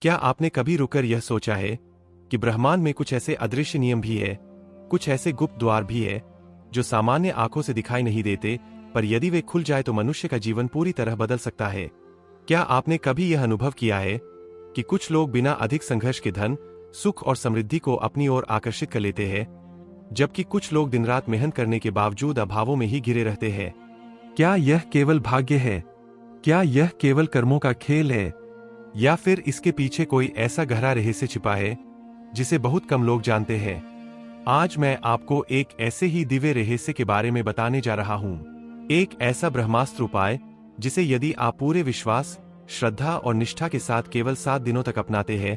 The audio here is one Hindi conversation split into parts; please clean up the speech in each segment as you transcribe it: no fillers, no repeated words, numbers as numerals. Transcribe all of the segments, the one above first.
क्या आपने कभी रुककर यह सोचा है कि ब्रह्मांड में कुछ ऐसे अदृश्य नियम भी है, कुछ ऐसे गुप्त द्वार भी है जो सामान्य आंखों से दिखाई नहीं देते, पर यदि वे खुल जाए तो मनुष्य का जीवन पूरी तरह बदल सकता है। क्या आपने कभी यह अनुभव किया है कि कुछ लोग बिना अधिक संघर्ष के धन, सुख और समृद्धि को अपनी ओर आकर्षित कर लेते हैं, जबकि कुछ लोग दिन रात मेहनत करने के बावजूद अभावों में ही घिरे रहते हैं? क्या यह केवल भाग्य है? क्या यह केवल कर्मों का खेल है, या फिर इसके पीछे कोई ऐसा गहरा रहस्य छिपा है जिसे बहुत कम लोग जानते हैं? आज मैं आपको एक ऐसे ही दिव्य रहस्य के बारे में बताने जा रहा हूं। एक ऐसा ब्रह्मास्त्र उपाय जिसे यदि आप पूरे विश्वास, श्रद्धा और निष्ठा के साथ केवल 7 दिनों तक अपनाते हैं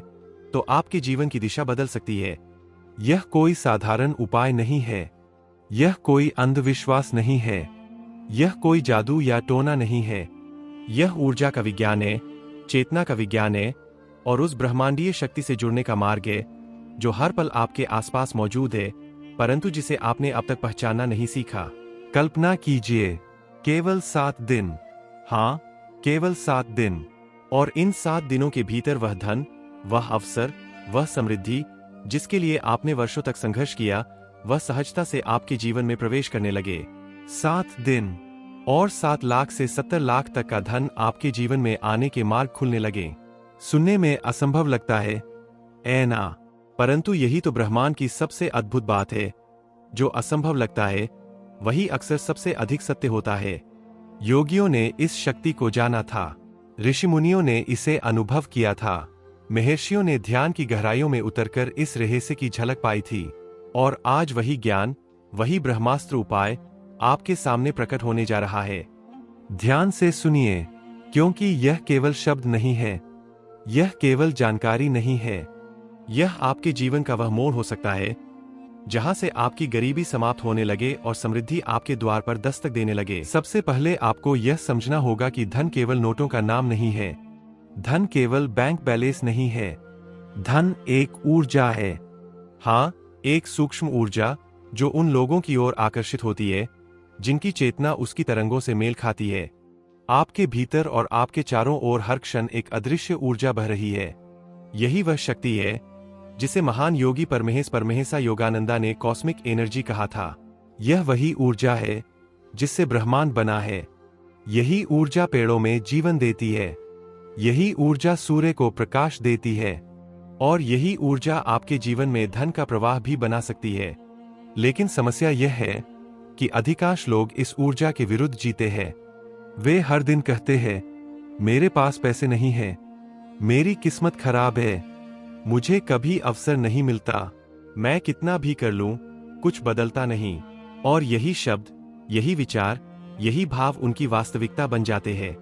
तो आपके जीवन की दिशा बदल सकती है। यह कोई साधारण उपाय नहीं है, यह कोई अंधविश्वास नहीं है, यह कोई जादू या टोना नहीं है। यह ऊर्जा का विज्ञान है, चेतना का विज्ञान है और उस ब्रह्मांडीय शक्ति से जुड़ने का मार्ग है जो हर पल आपके आसपास मौजूद है, परंतु जिसे आपने अब तक पहचानना नहीं सीखा। कल्पना कीजिए, केवल 7 दिन, हाँ, केवल 7 दिन, और इन 7 दिनों के भीतर वह धन, वह अवसर, वह समृद्धि जिसके लिए आपने वर्षों तक संघर्ष किया, वह सहजता से आपके जीवन में प्रवेश करने लगे। 7 दिन और 7 लाख से 70 लाख तक का धन आपके जीवन में आने के मार्ग खुलने लगे। सुनने में असंभव लगता है, ऐ ना? परंतु यही तो ब्रह्मांड की सबसे अद्भुत बात है। जो असंभव लगता है वही अक्सर सबसे अधिक सत्य होता है। योगियों ने इस शक्ति को जाना था, ऋषि मुनियों ने इसे अनुभव किया था, महर्षियों ने ध्यान की गहराइयों में उतरकर इस रहस्य की झलक पाई थी, और आज वही ज्ञान, वही ब्रह्मास्त्र उपाय आपके सामने प्रकट होने जा रहा है। ध्यान से सुनिए, क्योंकि यह केवल शब्द नहीं है, यह केवल जानकारी नहीं है, यह आपके जीवन का वह मोड़ हो सकता है जहां से आपकी गरीबी समाप्त होने लगे और समृद्धि आपके द्वार पर दस्तक देने लगे। सबसे पहले आपको यह समझना होगा कि धन केवल नोटों का नाम नहीं है, धन केवल बैंक बैलेंस नहीं है, धन एक ऊर्जा है। हाँ, एक सूक्ष्म ऊर्जा जो उन लोगों की ओर आकर्षित होती है जिनकी चेतना उसकी तरंगों से मेल खाती है। आपके भीतर और आपके चारों ओर हर क्षण एक अदृश्य ऊर्जा बह रही है। यही वह शक्ति है जिसे महान योगी परमहंसा योगानंदा ने कॉस्मिक एनर्जी कहा था। यह वही ऊर्जा है जिससे ब्रह्मांड बना है। यही ऊर्जा पेड़ों में जीवन देती है, यही ऊर्जा सूर्य को प्रकाश देती है, और यही ऊर्जा आपके जीवन में धन का प्रवाह भी बना सकती है। लेकिन समस्या यह है कि अधिकांश लोग इस ऊर्जा के विरुद्ध जीते हैं। वे हर दिन कहते हैं, मेरे पास पैसे नहीं हैं, मेरी किस्मत खराब है, मुझे कभी अवसर नहीं मिलता, मैं कितना भी कर लूं, कुछ बदलता नहीं। और यही शब्द, यही विचार, यही भाव उनकी वास्तविकता बन जाते हैं।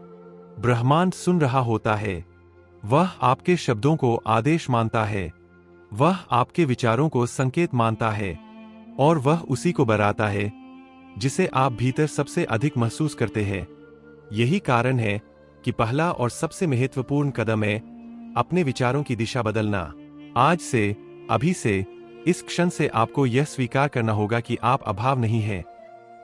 ब्रह्मांड सुन रहा होता है, वह आपके शब्दों को आदेश मानता है, वह आपके विचारों को संकेत मानता है, और वह उसी को बनाता है जिसे आप भीतर सबसे अधिक महसूस करते हैं। यही कारण है कि पहला और सबसे महत्वपूर्ण कदम है अपने विचारों की दिशा बदलना। आज से, अभी से, इस क्षण से आपको यह स्वीकार करना होगा कि आप अभाव नहीं हैं,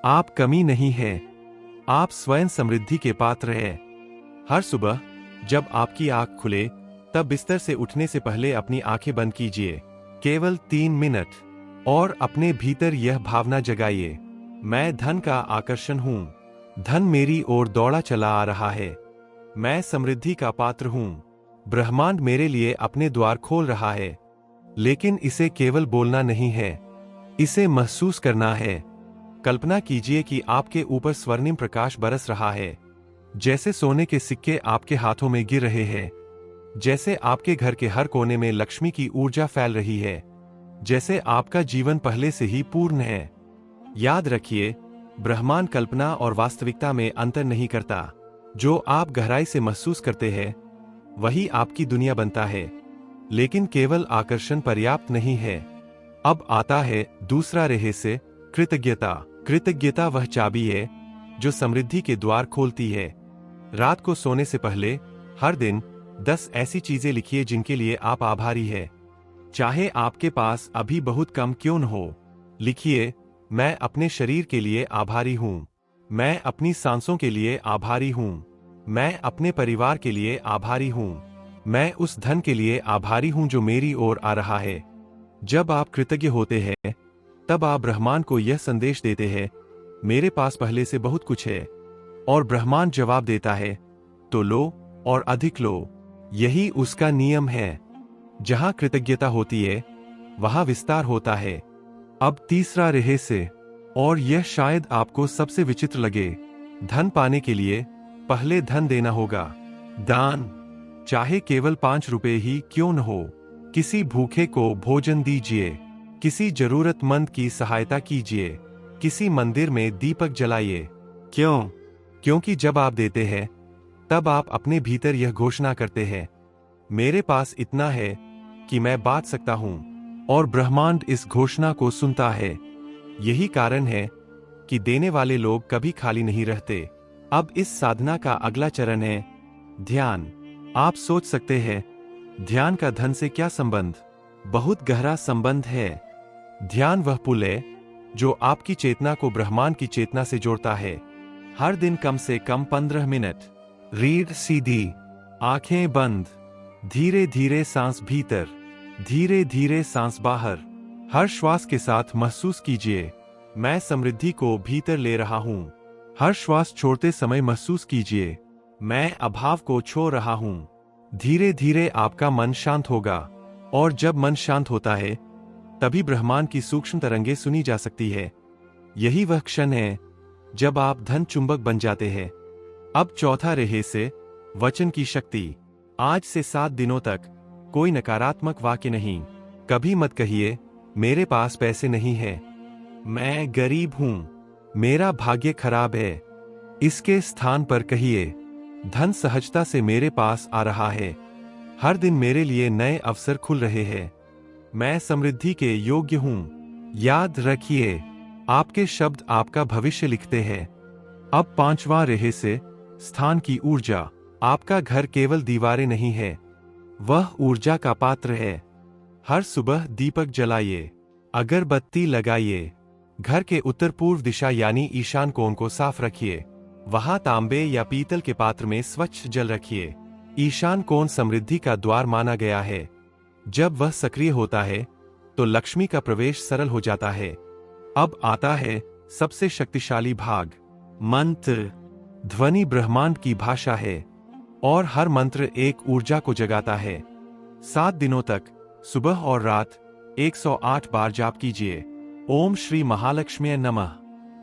आप कमी नहीं हैं, आप स्वयं समृद्धि के पात्र हैं। हर सुबह जब आपकी आंख खुले तब बिस्तर से उठने से पहले अपनी आंखें बंद कीजिए, केवल 3 मिनट, और अपने भीतर यह भावना जगाइए, मैं धन का आकर्षण हूं, धन मेरी ओर दौड़ा चला आ रहा है, मैं समृद्धि का पात्र हूं, ब्रह्मांड मेरे लिए अपने द्वार खोल रहा है। लेकिन इसे केवल बोलना नहीं है, इसे महसूस करना है। कल्पना कीजिए कि आपके ऊपर स्वर्णिम प्रकाश बरस रहा है, जैसे सोने के सिक्के आपके हाथों में गिर रहे हैं, जैसे आपके घर के हर कोने में लक्ष्मी की ऊर्जा फैल रही है, जैसे आपका जीवन पहले से ही पूर्ण है। याद रखिए, ब्रह्मांड कल्पना और वास्तविकता में अंतर नहीं करता। जो आप गहराई से महसूस करते हैं वही आपकी दुनिया बनता है। लेकिन केवल आकर्षण पर्याप्त नहीं है। अब आता है दूसरा रहस्य, कृतज्ञता। कृतज्ञता वह चाबी है जो समृद्धि के द्वार खोलती है। रात को सोने से पहले हर दिन 10 ऐसी चीजें लिखिए जिनके लिए आप आभारी हैं। चाहे आपके पास अभी बहुत कम क्यों न हो, लिखिए, मैं अपने शरीर के लिए आभारी हूं, मैं अपनी सांसों के लिए आभारी हूं, मैं अपने परिवार के लिए आभारी हूं, मैं उस धन के लिए आभारी हूं जो मेरी ओर आ रहा है। जब आप कृतज्ञ होते हैं तब आप ब्रह्मांड को यह संदेश देते हैं, मेरे पास पहले से बहुत कुछ है। और ब्रह्मांड जवाब देता है, तो लो और अधिक लो। यही उसका नियम है। जहां कृतज्ञता होती है वहां विस्तार होता है। अब तीसरा रहस्य, और यह शायद आपको सबसे विचित्र लगे। धन पाने के लिए पहले धन देना होगा। दान, चाहे केवल 5 रुपए ही क्यों न हो। किसी भूखे को भोजन दीजिए, किसी जरूरतमंद की सहायता कीजिए, किसी मंदिर में दीपक जलाइए। क्यों? क्योंकि जब आप देते हैं तब आप अपने भीतर यह घोषणा करते हैं, मेरे पास इतना है कि मैं बांट सकता हूं। और ब्रह्मांड इस घोषणा को सुनता है। यही कारण है कि देने वाले लोग कभी खाली नहीं रहते। अब इस साधना का अगला चरण है ध्यान। आप सोच सकते हैं, ध्यान का धन से क्या संबंध? बहुत गहरा संबंध है। ध्यान वह पुल है जो आपकी चेतना को ब्रह्मांड की चेतना से जोड़ता है। हर दिन कम से कम 15 मिनट, रीढ़ सीधी, आंखें बंद, धीरे धीरे सांस भीतर, धीरे धीरे सांस बाहर। हर श्वास के साथ महसूस कीजिए, मैं समृद्धि को भीतर ले रहा हूं। हर श्वास छोड़ते समय महसूस कीजिए, मैं अभाव को छोड़ रहा हूं। धीरे धीरे आपका मन शांत होगा। और जब मन शांत होता है तभी ब्रह्मांड की सूक्ष्म तरंगें सुनी जा सकती है। यही वह क्षण है जब आप धन चुंबक बन जाते हैं। अब चौथा रहस्य, वचन की शक्ति। आज से 7 दिनों तक कोई नकारात्मक वाक्य नहीं। कभी मत कहिए, मेरे पास पैसे नहीं है, मैं गरीब हूं, मेरा भाग्य खराब है। इसके स्थान पर कहिए, धन सहजता से मेरे पास आ रहा है। हर दिन मेरे लिए नए अवसर खुल रहे हैं। मैं समृद्धि के योग्य हूं। याद रखिए, आपके शब्द आपका भविष्य लिखते हैं। अब 5वां रहस्य, स्थान की ऊर्जा। आपका घर केवल दीवारें नहीं है, वह ऊर्जा का पात्र है। हर सुबह दीपक जलाइए, अगरबत्ती लगाइए। घर के उत्तर पूर्व दिशा यानी ईशान कोण को साफ रखिए। वहां तांबे या पीतल के पात्र में स्वच्छ जल रखिए। ईशान कोण समृद्धि का द्वार माना गया है। जब वह सक्रिय होता है तो लक्ष्मी का प्रवेश सरल हो जाता है। अब आता है सबसे शक्तिशाली भाग, मंत्र। ध्वनि ब्रह्मांड की भाषा है और हर मंत्र एक ऊर्जा को जगाता है। 7 दिनों तक सुबह और रात 108 बार जाप कीजिए। ओम श्री महालक्ष्मी नमः।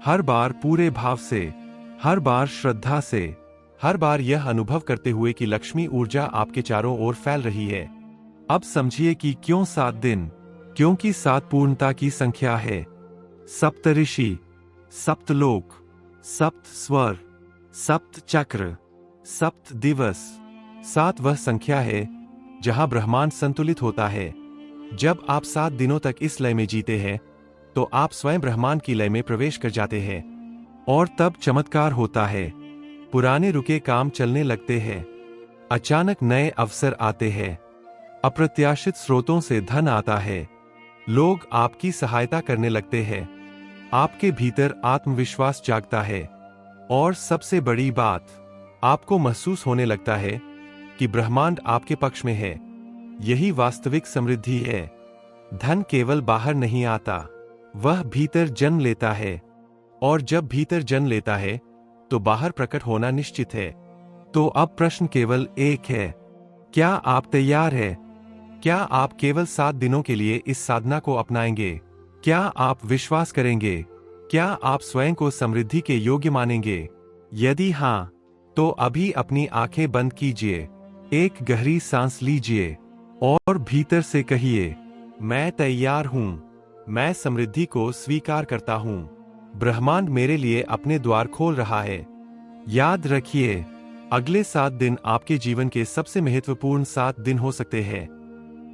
हर बार पूरे भाव से, हर बार श्रद्धा से, हर बार यह अनुभव करते हुए कि लक्ष्मी ऊर्जा आपके चारों ओर फैल रही है। अब समझिए कि क्यों 7 दिन? क्योंकि 7 पूर्णता की संख्या है। सप्तऋषि, सप्तलोक, सप्त स्वर, सप्त चक्र, सप्त दिवस। 7 वह संख्या है जहां ब्रह्मांड संतुलित होता है। जब आप 7 दिनों तक इस लय में जीते हैं तो आप स्वयं ब्रह्मांड की लय में प्रवेश कर जाते हैं। और तब चमत्कार होता है। पुराने रुके काम चलने लगते हैं। अचानक नए अवसर आते हैं। अप्रत्याशित स्रोतों से धन आता है। लोग आपकी सहायता करने लगते हैं। आपके भीतर आत्मविश्वास जागता है। और सबसे बड़ी बात, आपको महसूस होने लगता है कि ब्रह्मांड आपके पक्ष में है। यही वास्तविक समृद्धि है। धन केवल बाहर नहीं आता, वह भीतर जन्म लेता है। और जब भीतर जन्म लेता है तो बाहर प्रकट होना निश्चित है। तो अब प्रश्न केवल एक है, क्या आप तैयार हैं? क्या आप केवल 7 दिनों के लिए इस साधना को अपनाएंगे? क्या आप विश्वास करेंगे? क्या आप स्वयं को समृद्धि के योग्य मानेंगे? यदि हां, तो अभी अपनी आंखें बंद कीजिए, एक गहरी सांस लीजिए और भीतर से कहिए, मैं तैयार हूं, मैं समृद्धि को स्वीकार करता हूं। ब्रह्मांड मेरे लिए अपने द्वार खोल रहा है। याद रखिए, अगले 7 दिन आपके जीवन के सबसे महत्वपूर्ण 7 दिन हो सकते हैं।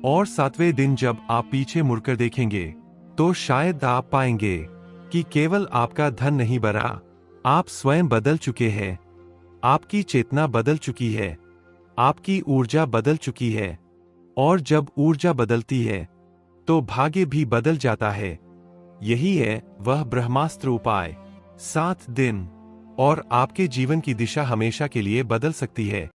और 7वें दिन जब आप पीछे मुड़कर देखेंगे तो शायद आप पाएंगे कि केवल आपका धन नहीं बढ़ा, आप स्वयं बदल चुके हैं। आपकी चेतना बदल चुकी है, आपकी ऊर्जा बदल चुकी है। और जब ऊर्जा बदलती है तो भाग्य भी बदल जाता है। यही है वह ब्रह्मास्त्र उपाय। 7 दिन और आपके जीवन की दिशा हमेशा के लिए बदल सकती है।